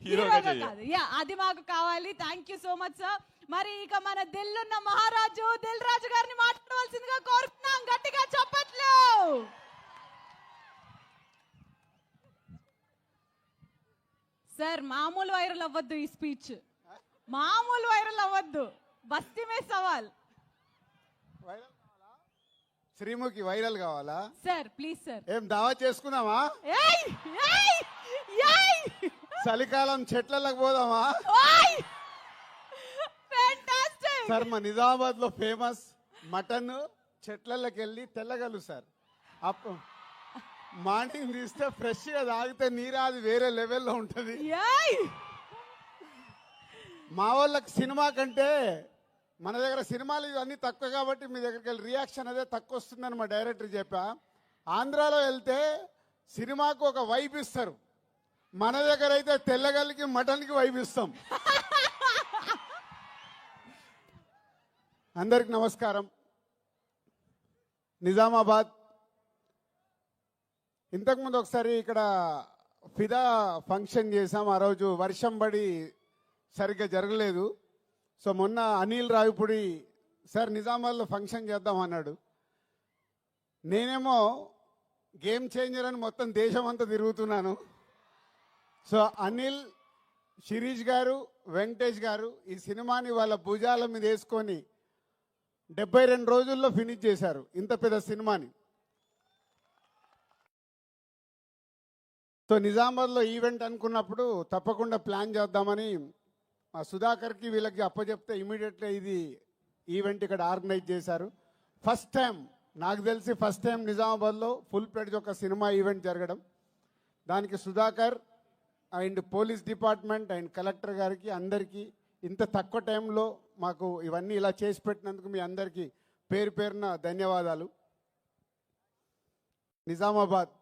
హీరోగా కాదు. యా, అది మాకు కావాలి. Thank you so much sir. మరి ఇక మన దిల్లున్న మహారాజు దిల్ రాజు గారిని మాట్లాడవలసిందిగా కోరుతున్నాం. గట్టిగా చప్పట్లు. సార్ మామూలు వైరల్ అవ్వద్దు ఈ స్పీచ్, మామూలు వైరల్ అవ్వద్దు. బస్తీ మే సవాల్. శ్రీముఖి వైరల్ కావాలా సార్? Please sir. ఏం దావా చేసుకుందామా? చలికాలం చెట్లకు పోదామా? సార్ మా నిజామాబాద్ లో ఫేమస్ మటన్ చెట్లకి వెళ్ళి తెల్లగలు సార్. మార్నింగ్ తీస్తే ఫ్రెష్ గా తాగితే నీరు అది వేరే లెవెల్లో ఉంటది. మా వాళ్ళకి సినిమా కంటే మన దగ్గర సినిమాలు ఇవన్నీ తక్కువ కాబట్టి మీ దగ్గరికి వెళ్ళి రియాక్షన్ అదే తక్కువ వస్తుందని మా డైరెక్టర్ చెప్పా. ఆంధ్రాలో వెళ్తే సినిమాకు ఒక వైబ్ ఇస్తారు, మన దగ్గర అయితే తెల్లగల్లికి మటన్కి వైబ్ ఇస్తాం. అందరికి నమస్కారం. నిజామాబాద్ ఇంతకుముందు ఒకసారి ఇక్కడ ఫిదా ఫంక్షన్ చేసాం. ఆ రోజు వర్షం పడి సరిగ్గా జరగలేదు. సో మొన్న అనిల్ రావిపూడి సార్ నిజామాబాద్లో ఫంక్షన్ చేద్దాం అన్నాడు. నేనేమో గేమ్ చేంజర్ అని మొత్తం దేశం అంతా తిరుగుతున్నాను. సో అనిల్, శిరీష్ గారు, వెంకటేష్ గారు ఈ సినిమాని వాళ్ళ భుజాల మీద వేసుకొని 72 రోజుల్లో ఫినిష్ చేశారు ఇంత పెద్ద సినిమాని. సో నిజామాబాద్లో ఈవెంట్ అనుకున్నప్పుడు తప్పకుండా ప్లాన్ చేద్దామని సుధాకర్కి వీళ్ళకి అప్పచెప్తే ఇమీడియట్లీ ఇది ఈవెంట్ ఇక్కడ ఆర్గనైజ్ చేశారు. ఫస్ట్ టైం నాకు తెలిసి నిజామాబాద్లో ఫుల్ ప్లేడ్జ్ ఒక సినిమా ఈవెంట్ జరగడం. దానికి Sudhakar and police department and collector గారికి అందరికీ ఇంత తక్కువ టైంలో మాకు ఇవన్నీ ఇలా చేసి పెట్టినందుకు మీ అందరికీ పేరు పేరున ధన్యవాదాలు. నిజామాబాద్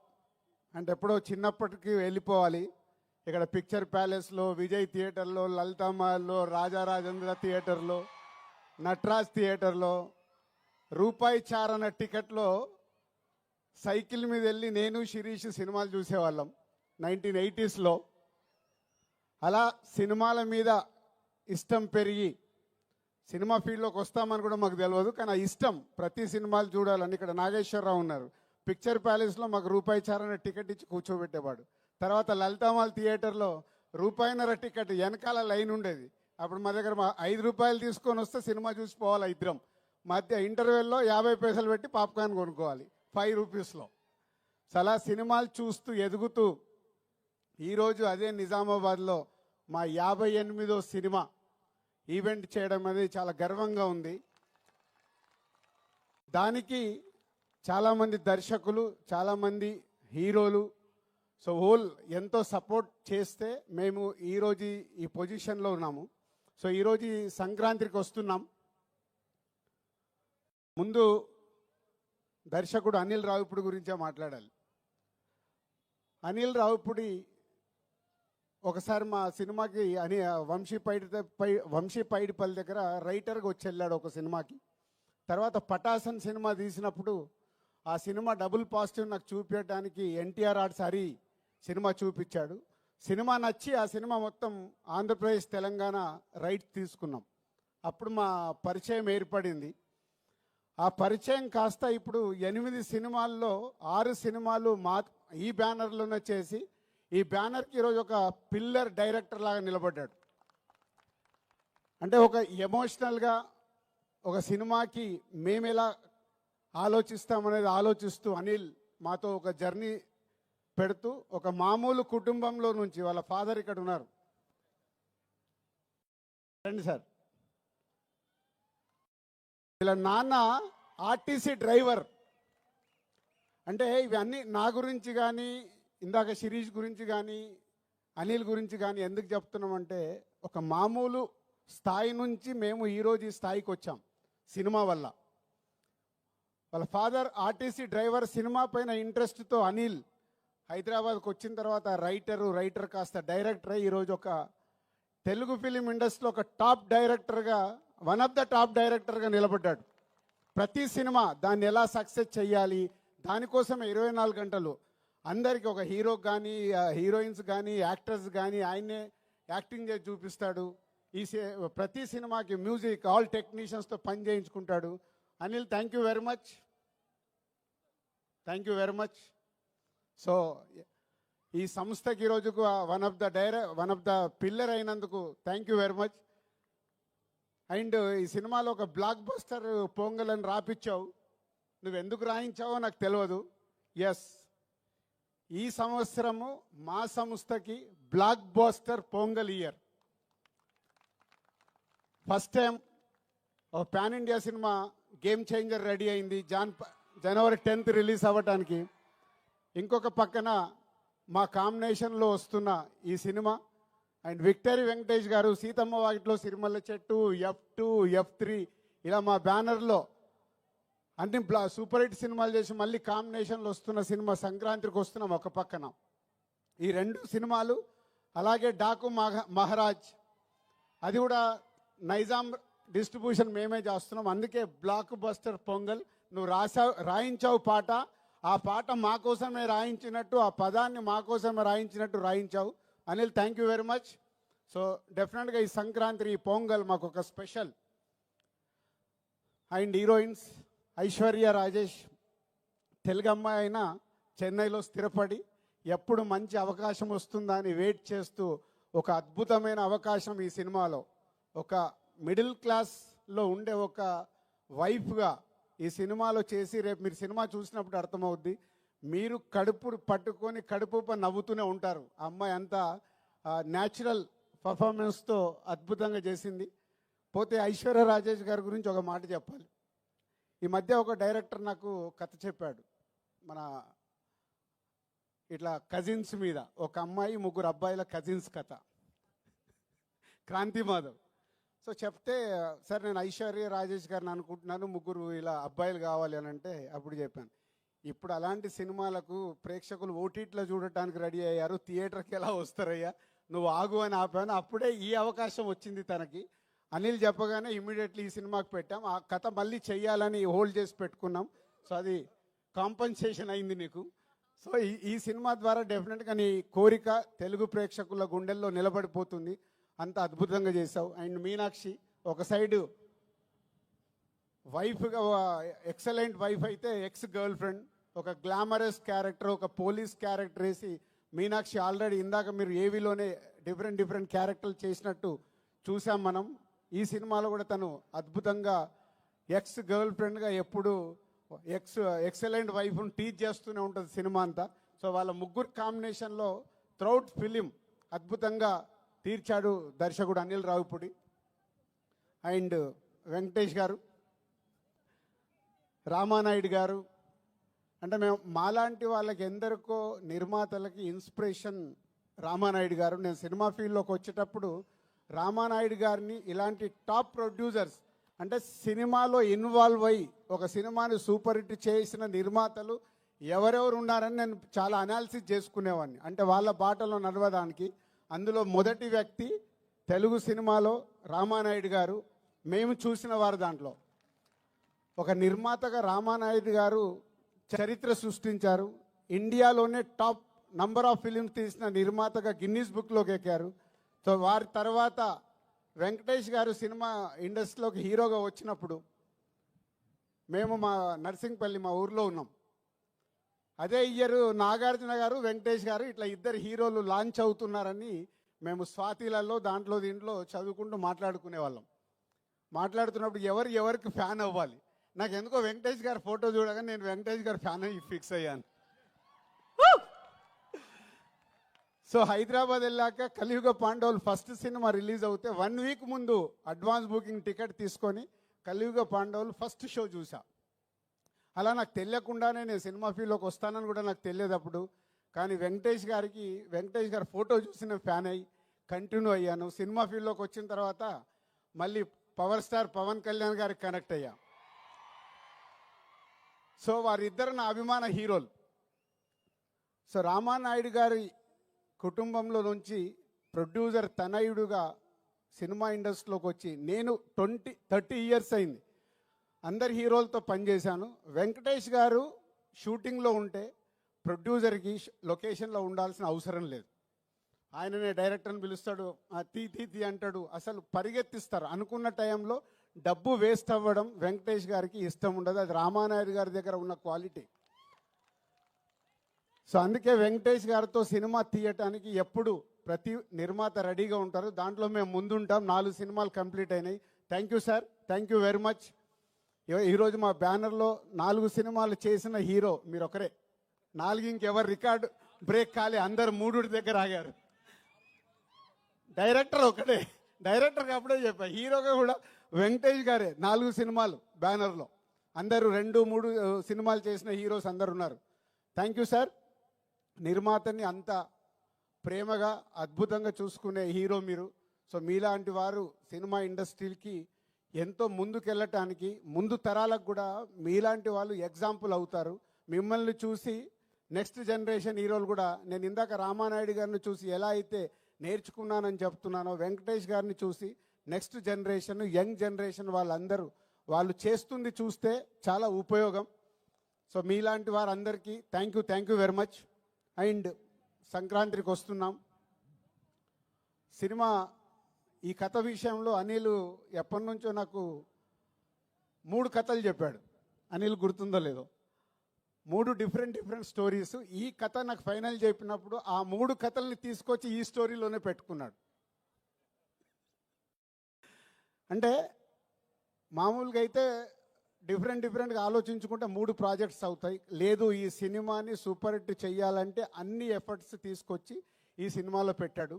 అంటే ఎప్పుడో చిన్నప్పటికి వెళ్ళిపోవాలి. ఇక్కడ పిక్చర్ ప్యాలెస్లో, విజయ్ థియేటర్లో, లలితామహల్లో, రాజారాజేంద్ర థియేటర్లో, నటరాజ్ థియేటర్లో రూపాయి చారణ టికెట్లో సైకిల్ మీద వెళ్ళి నేను శిరీష్ సినిమాలు చూసేవాళ్ళం 1980s. అలా సినిమాల మీద ఇష్టం పెరిగి సినిమా ఫీల్డ్లోకి వస్తామని కూడా మాకు తెలియదు, కానీ ఆ ఇష్టం ప్రతి సినిమాలు చూడాలని. ఇక్కడ నాగేశ్వరరావు ఉన్నారు, పిక్చర్ ప్యాలెస్లో మాకు రూపాయి చారణ టికెట్ ఇచ్చి కూర్చోబెట్టేవాడు. తర్వాత లలితామాల్ థియేటర్లో రూపాయిన్నర టికెట్ వెనకాల లైన్ ఉండేది. అప్పుడు మా దగ్గర 5 రూపాయలు తీసుకొని వస్తే సినిమా చూసిపోవాలి ఇద్దరం. మధ్య ఇంటర్వెల్లో 50 పైసలు పెట్టి పాప్కార్న్ కొనుక్కోవాలి 5 రూపీస్లో. అలా సినిమాలు చూస్తూ ఎదుగుతూ ఈరోజు అదే నిజామాబాద్లో మా 58వ సినిమా ఈవెంట్ చేయడం అనేది చాలా గర్వంగా ఉంది. దానికి చాలామంది దర్శకులు, చాలామంది హీరోలు, సో హోల్ ఎంతో సపోర్ట్ చేస్తే మేము ఈరోజు ఈ పొజిషన్లో ఉన్నాము. సో ఈరోజు సంక్రాంతికి వస్తున్నాం. ముందు దర్శకుడు అనిల్ రావిపూడి గురించే మాట్లాడాలి. అనిల్ రావిపూడి ఒకసారి మా సినిమాకి వంశీ పైడిపల్లి దగ్గర రైటర్గా వచ్చి వెళ్ళాడు ఒక సినిమాకి. తర్వాత పటాసన్ సినిమా తీసినప్పుడు ఆ సినిమా డబుల్ పాజిటివ్ నాకు చూపించడానికి ఎన్టీఆర్ ఆర్ట్స్ హరి సినిమా చూపించాడు. సినిమా నచ్చి ఆ సినిమా మొత్తం ఆంధ్రప్రదేశ్, తెలంగాణ రైట్స్ తీసుకున్నాం. అప్పుడు మా పరిచయం ఏర్పడింది. ఆ పరిచయం కాస్త ఇప్పుడు 8 సినిమాల్లో 6 సినిమాలు ఈ బ్యానర్లోనే చేసి ఈ బ్యానర్కి ఈరోజు ఒక పిల్లర్ డైరెక్టర్ లాగా నిలబడ్డాడు. అంటే ఒక ఎమోషనల్గా ఒక సినిమాకి మేము ఎలా ఆలోచిస్తామనేది ఆలోచిస్తూ అనిల్ మాతో ఒక జర్నీ పెడుతూ ఒక మామూలు కుటుంబంలో నుంచి, వాళ్ళ ఫాదర్ ఇక్కడ ఉన్నారు, రండి సార్, వీళ్ళ నాన్న ఆర్టీసీ డ్రైవర్. అంటే ఇవన్నీ నా గురించి కానీ, ఇందాక శిరీష్ గురించి కానీ, అనిల్ గురించి కానీ ఎందుకు చెప్తున్నామంటే ఒక మామూలు స్థాయి నుంచి మేము ఈరోజు ఈ స్థాయికి వచ్చాం సినిమా వల్ల. వాళ్ళ ఫాదర్ ఆర్టీసీ డ్రైవర్. సినిమా పైన ఇంట్రెస్ట్తో అనిల్ హైదరాబాద్కి వచ్చిన తర్వాత రైటర్ కాస్త డైరెక్టర్ అయ్యి ఈరోజు ఒక తెలుగు ఫిలిం ఇండస్ట్రీలో ఒక టాప్ డైరెక్టర్గా, వన్ ఆఫ్ ద టాప్ డైరెక్టర్గా నిలబడ్డాడు. ప్రతి సినిమా దాన్ని ఎలా సక్సెస్ చేయాలి, దానికోసమే 24 గంటలు అందరికీ, ఒక హీరోకి కానీ, హీరోయిన్స్ కానీ, యాక్టర్స్ కానీ ఆయన్నే యాక్టింగ్ చేసి చూపిస్తాడు. ప్రతి సినిమాకి మ్యూజిక్ ఆల్ టెక్నీషియన్స్తో పని చేయించుకుంటాడు. Anil, thank you very much, thank you very much. So ఈ సంస్థకి ఈరోజుకు వన్ ఆఫ్ ద పిల్లర్ అయినందుకు thank you very much. And ఈ సినిమాలో ఒక బ్లాక్ బస్టర్ పొంగల్ అని రాపిచ్చావు. నువ్వు ఎందుకు రాయించావో నాకు తెలియదు. ఎస్, ఈ సంవత్సరము మా సంస్థకి blockbuster Pongal year. First time ఒక పాన్ ఇండియా సినిమా గేమ్ చేంజర్ రెడీ అయింది జనవరి 10th రిలీజ్ అవ్వటానికి. ఇంకొక పక్కన మా కాంబినేషన్లో వస్తున్న ఈ సినిమా అండ్ విక్టరీ వెంకటేష్ గారు సీతమ్మ వాకిట్లో సిరిమల్ల చెట్టు, F2, F3 ఇలా మా బ్యానర్లో అన్ని సూపర్ హిట్ సినిమాలు చేసి మళ్ళీ కాంబినేషన్లో వస్తున్న సినిమా సంక్రాంతికి వస్తున్నాం ఒక పక్కన. ఈ 2 సినిమాలు, అలాగే డాకు మహారాజ్, అది కూడా నైజాం డిస్ట్రిబ్యూషన్ మేమే చేస్తున్నాం. అందుకే బ్లాక్ బస్టర్ పొంగల్. నువ్వు రాయించావు పాట, ఆ పాట మా కోసమే రాయించినట్టు, ఆ పదాన్ని మా కోసమే రాయించావు. Anil, thank you very much. So డెఫినెట్గా ఈ సంక్రాంతి, ఈ పొంగల్ మాకు ఒక special. And heroines Aishwarya Rajesh, Telugu అమ్మాయి అయినా చెన్నైలో స్థిరపడి ఎప్పుడు మంచి అవకాశం వస్తుందా అని వెయిట్ చేస్తూ ఒక అద్భుతమైన అవకాశం ఈ సినిమాలో ఒక మిడిల్ క్లాస్లో ఉండే ఒక వైఫ్గా ఈ సినిమాలో చేసి, రేపు మీరు సినిమా చూసినప్పుడు అర్థమవుద్ది. మీరు కడుపు పట్టుకొని కడుపు నవ్వుతూనే ఉంటారు. ఆ అమ్మాయి అంతా న్యాచురల్ పర్ఫార్మెన్స్తో అద్భుతంగా చేసింది. పోతే ఐశ్వర్య రాజేష్ గారి గురించి ఒక మాట చెప్పాలి. ఈ మధ్య ఒక డైరెక్టర్ నాకు కథ చెప్పాడు. మన ఇట్లా కజిన్స్ మీద, ఒక అమ్మాయి 3 అబ్బాయిల కజిన్స్ కథ, క్రాంతి మాధవ్. సో చెప్తే, సార్ నేను ఐశ్వర్య రాజేష్ గారిని అనుకుంటున్నాను, 3 ఇలా అబ్బాయిలు కావాలి అని అంటే అప్పుడు చెప్పాను, ఇప్పుడు అలాంటి సినిమాలకు ప్రేక్షకులు ఓటీటీలో చూడటానికి రెడీ అయ్యారు, థియేటర్కి ఎలా వస్తారయ్యా, నువ్వు ఆగు అని ఆపాను. అప్పుడే ఈ అవకాశం వచ్చింది తనకి. అనిల్ చెప్పగానే ఇమీడియట్లీ ఈ సినిమాకి పెట్టాం. ఆ కథ మళ్ళీ చెయ్యాలని హోల్డ్ చేసి పెట్టుకున్నాం. సో అది కాంపన్సేషన్ అయింది నీకు. సో ఈ సినిమా ద్వారా డెఫినెట్గా నీ కోరిక తెలుగు ప్రేక్షకుల గుండెల్లో నిలబడిపోతుంది. అంత అద్భుతంగా చేశావు. అండ్ మీనాక్షి ఒక సైడు వైఫ్గా, ఎక్సలెంట్ వైఫ్ అయితే ఎక్స్ గర్ల్ ఫ్రెండ్, ఒక గ్లామరస్ క్యారెక్టర్, ఒక పోలీస్ క్యారెక్టర్ వేసి మీనాక్షి ఆల్రెడీ ఇందాక మీరు ఏవీలోనే డిఫరెంట్ క్యారెక్టర్లు చేసినట్టు చూసాం మనం. ఈ సినిమాలో కూడా తను అద్భుతంగా ఎక్స్ గర్ల్ ఫ్రెండ్గా ఎప్పుడు ఎక్సలెంట్ వైఫ్ను టీచ్ చేస్తూనే ఉంటుంది సినిమా అంతా. సో వాళ్ళ 3 కాంబినేషన్లో త్రౌట్ ఫిలిం అద్భుతంగా తీర్చాడు దర్శకుడు అనిల్ రావిపూడి. అండ్ వెంకటేష్ గారు, రామానాయుడు గారు, అంటే మేము మాలాంటి వాళ్ళకి ఎందరికో నిర్మాతలకి ఇన్స్పిరేషన్ రామానాయుడు గారు. నేను సినిమా ఫీల్డ్లోకి వచ్చేటప్పుడు రామానాయుడు గారిని, ఇలాంటి టాప్ ప్రొడ్యూసర్స్, అంటే సినిమాలో ఇన్వాల్వ్ అయ్యి ఒక సినిమాని సూపర్ హిట్ చేసిన నిర్మాతలు ఎవరెవరు ఉన్నారని నేను చాలా అనాలిసిస్ చేసుకునేవాడిని, అంటే వాళ్ళ బాటలో నడవడానికి. అందులో మొదటి వ్యక్తి తెలుగు సినిమాలో రామానాయుడు గారు. మేము చూసిన వారు దాంట్లో ఒక నిర్మాతగా రామానాయుడు గారు చరిత్ర సృష్టించారు. ఇండియాలోనే టాప్ నంబర్ ఆఫ్ ఫిలిమ్స్ తీసిన నిర్మాతగా గిన్నీస్ బుక్లోకి ఎక్కారు. సో వారి తర్వాత వెంకటేష్ గారు సినిమా ఇండస్ట్రీలోకి హీరోగా వచ్చినప్పుడు మేము మా నర్సింగ్పల్లి, మా ఊర్లో ఉన్నాం. అదే ఇయర్ నాగార్జున గారు, వెంకటేష్ గారు ఇట్లా 2 హీరోలు లాంచ్ అవుతున్నారని మేము స్వాతిలలో దీంట్లో చదువుకుంటూ మాట్లాడుకునే వాళ్ళం. మాట్లాడుతున్నప్పుడు ఎవరికి ఫ్యాన్ అవ్వాలి, నాకు ఎందుకో వెంకటేష్ గారి ఫోటో చూడగానే నేను వెంకటేష్ గారి ఫ్యాన్ అయ్యి ఫిక్స్ అయ్యాను. సో హైదరాబాద్ వెళ్ళాక కలియుగ పాండవులు ఫస్ట్ సినిమా రిలీజ్ అవుతే 1 వీక్ ముందు అడ్వాన్స్ బుకింగ్ టికెట్ తీసుకొని కలియుగ పాండవులు ఫస్ట్ షో చూసా. అలా నాకు తెలియకుండానే నేను సినిమా ఫీల్డ్లోకి వస్తానని కూడా నాకు తెలియదు అప్పుడు. కానీ వెంకటేష్ గారి ఫోటో చూసి నేను ఫ్యాన్ అయ్యి కంటిన్యూ అయ్యాను. సినిమా ఫీల్డ్లోకి వచ్చిన తర్వాత మళ్ళీ పవర్ స్టార్ పవన్ కళ్యాణ్ గారికి కనెక్ట్ అయ్యా. సో వారిద్దరు నా అభిమాన హీరోలు. సో రామానాయుడు గారి కుటుంబంలో నుంచి ప్రొడ్యూసర్ తనయుడుగా సినిమా ఇండస్ట్రీలోకి వచ్చి నేను 30 ఇయర్స్ అయింది. అందరి హీరోలతో పనిచేశాను. వెంకటేష్ గారు షూటింగ్లో ఉంటే ప్రొడ్యూసర్కి లొకేషన్లో ఉండాల్సిన అవసరం లేదు. ఆయననే డైరెక్టర్ని పిలుస్తాడు, తీ తీ తీ అంటాడు, అసలు పరిగెత్తిస్తారు. అనుకున్న టైంలో డబ్బు వేస్ట్ అవ్వడం వెంకటేష్ గారికి ఇష్టం ఉండదు. అది రామానాయుడు గారి దగ్గర ఉన్న క్వాలిటీ. సో అందుకే వెంకటేష్ గారితో సినిమా తీయటానికి ఎప్పుడు ప్రతి నిర్మాత రెడీగా ఉంటారు. దాంట్లో మేము ముందుంటాం. 4 సినిమాలు కంప్లీట్ అయినాయి. Thank you sir, thank you very much. ఈరోజు మా బ్యానర్లో 4 సినిమాలు చేసిన హీరో మీరు ఒకరే. 4 ఇంకెవరు రికార్డు బ్రేక్ కాలే, అందరు 3 దగ్గర ఆగారు. డైరెక్టర్ ఒకటే, డైరెక్టర్కి అప్పుడే చెప్పా, హీరోగా కూడా వెంకటేష్ గారే. 4 సినిమాలు బ్యానర్లో, అందరూ 2, 3 సినిమాలు చేసిన హీరోస్ అందరు ఉన్నారు. Thank you sir. నిర్మాతని అంత ప్రేమగా అద్భుతంగా చూసుకునే హీరో మీరు. సో మీలాంటి వారు సినిమా ఇండస్ట్రీకి ఎంతో ముందుకెళ్ళటానికి, ముందు తరాలకు కూడా మీలాంటి వాళ్ళు ఎగ్జాంపుల్ అవుతారు. మిమ్మల్ని చూసి నెక్స్ట్ జనరేషన్ హీరోలు కూడా, నేను ఇందాక రామానాయుడు గారిని చూసి ఎలా అయితే నేర్చుకున్నానని చెప్తున్నానో, వెంకటేష్ గారిని చూసి నెక్స్ట్ జనరేషన్, యంగ్ జనరేషన్ వాళ్ళందరూ వాళ్ళు చేస్తుంది చూస్తే చాలా ఉపయోగం. సో మీలాంటి వారందరికీ thank you very much. And సంక్రాంతికి వస్తున్నాం. సినిమా ఈ కథ విషయంలో అనిల్ ఎప్పటి నుంచో నాకు 3 కథలు చెప్పాడు. అనిల్ గుర్తుందో లేదో, 3 డిఫరెంట్ స్టోరీస్. ఈ కథ నాకు ఫైనల్ చెప్పినప్పుడు ఆ 3 కథల్ని తీసుకొచ్చి ఈ స్టోరీలోనే పెట్టుకున్నాడు. అంటే మామూలుగా అయితే డిఫరెంట్గా ఆలోచించుకుంటే 3 ప్రాజెక్ట్స్ అవుతాయి. లేదు, ఈ సినిమాని సూపర్ హిట్ చెయ్యాలంటే అన్ని ఎఫర్ట్స్ తీసుకొచ్చి ఈ సినిమాలో పెట్టాడు.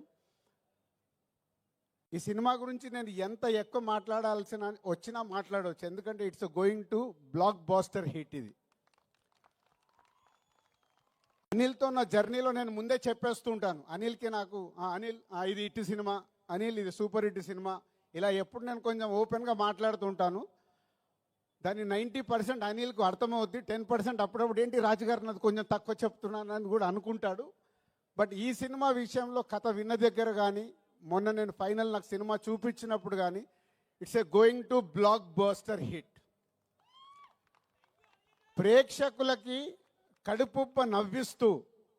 ఈ సినిమా గురించి నేను ఎంత ఎక్కువ మాట్లాడాల్సిన వచ్చినా మాట్లాడవచ్చు, ఎందుకంటే it's going to blockbuster hit. ఇది అనిల్తో నా జర్నీలో నేను ముందే చెప్పేస్తూ ఉంటాను. అనిల్కి నాకు అనిల్ ఇది హిట్ సినిమా, అనిల్ ఇది సూపర్ హిట్ సినిమా, ఇలా ఎప్పుడు నేను కొంచెం ఓపెన్గా మాట్లాడుతూ ఉంటాను. దాన్ని 90% అనిల్కు అర్థమవుద్ది. 10% అప్పుడప్పుడు ఏంటి రాజుగారు నాది కొంచెం తక్కువ చెప్తున్నానని కూడా అనుకుంటాడు. బట్ ఈ సినిమా విషయంలో కథ విన్న దగ్గర కానీ, మొన్న నేను ఫైనల్ నాకు సినిమా చూపించినప్పుడు కానీ, it's a going to block buster hit. ప్రేక్షకులకి కడుపుప్ప నవ్విస్తూ,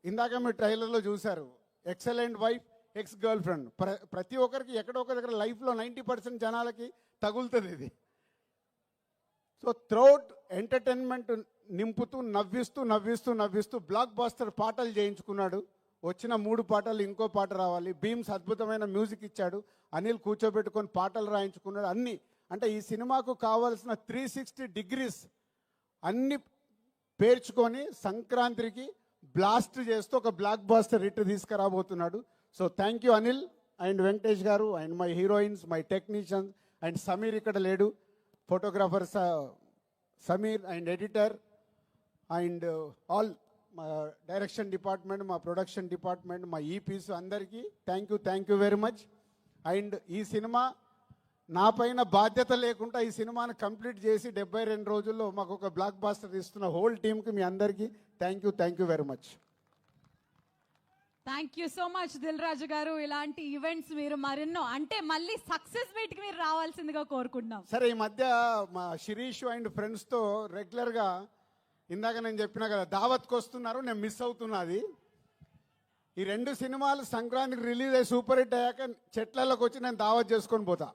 ఇందాక మీరు ట్రైలర్లో చూశారు, excellent wife, ex girl friend. ప్రతి ఒక్కరికి ఎక్కడో ఒక దగ్గర లైఫ్లో 90% జనాలకి తగులుతుంది ఇది. సో త్రౌట్ ఎంటర్టైన్మెంట్ నింపుతూ నవ్విస్తూ బ్లాక్ బాస్టర్ పాటలు చేయించుకున్నాడు. వచ్చిన 3 పాటలు ఇంకో పాట రావాలి. బీమ్స్ అద్భుతమైన మ్యూజిక్ ఇచ్చాడు. అనిల్ కూర్చోబెట్టుకొని పాటలు రాయించుకున్నాడు. అన్ని అంటే ఈ సినిమాకు కావాల్సిన 360 డిగ్రీస్ అన్ని పేర్చుకొని సంక్రాంతికి బ్లాస్ట్ చేస్తూ ఒక బ్లాక్ బాస్టర్ హిట్ తీసుకురాబోతున్నాడు. So thank you Anil and Venkatesh garu and my heroines, my technicians and Sameer ఇక్కడ లేడు, photographer Sameer and editor and all మా డైరెక్షన్ డిపార్ట్మెంట్, మా ప్రొడక్షన్ డిపార్ట్మెంట్, మా ఈపీస్ అందరికీ thank you very much. And ఈ సినిమా నా పైన బాధ్యత లేకుండా ఈ సినిమాని కంప్లీట్ చేసి 72 రోజుల్లో మాకు ఒక బ్లాక్ బాస్టర్ ఇస్తున్న హోల్ టీమ్కి మీ అందరికీ thank you very much. Thank you so much Dil Raju garu. ఇలాంటి ఈవెంట్స్ మీరు మరెన్నో, అంటే మళ్ళీ సక్సెస్ మీట్కి మీరు రావాల్సిందిగా కోరుకుంటున్నాం. సరే, ఈ మధ్య మా శిరీష్ అండ్ ఫ్రెండ్స్తో రెగ్యులర్గా, ఇందాక నేను చెప్పినా కదా, దావత్కి వస్తున్నారు, నేను మిస్ అవుతున్నది. ఈ 2 సినిమాలు సంక్రాంతికి రిలీజ్ అయ్యి సూపర్ హిట్ అయ్యాక చెట్లలోకి వచ్చి నేను దావత్ చేసుకొని పోతా.